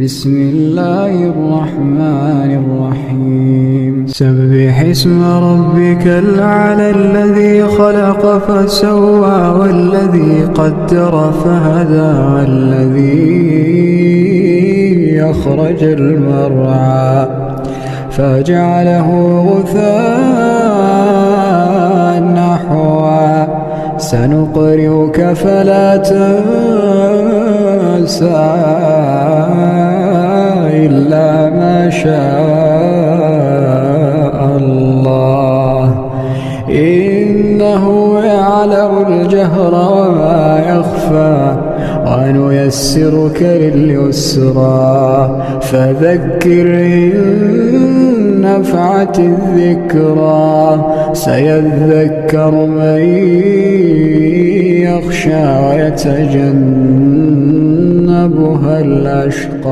بسم الله الرحمن الرحيم سبح اسم ربك الأعلى الذي خلق فسوى والذي قدر فهدى والذي أخرج المرعى فجعله غثاء نحوا سنقرئك فلا تنسى إلا ما شاء الله إنه يعلم الجهر وما يخفى ونيسرك لليسرى فذكر إن نفعت الذكرى سيذكر من يخشى ويتجنبها الأشقى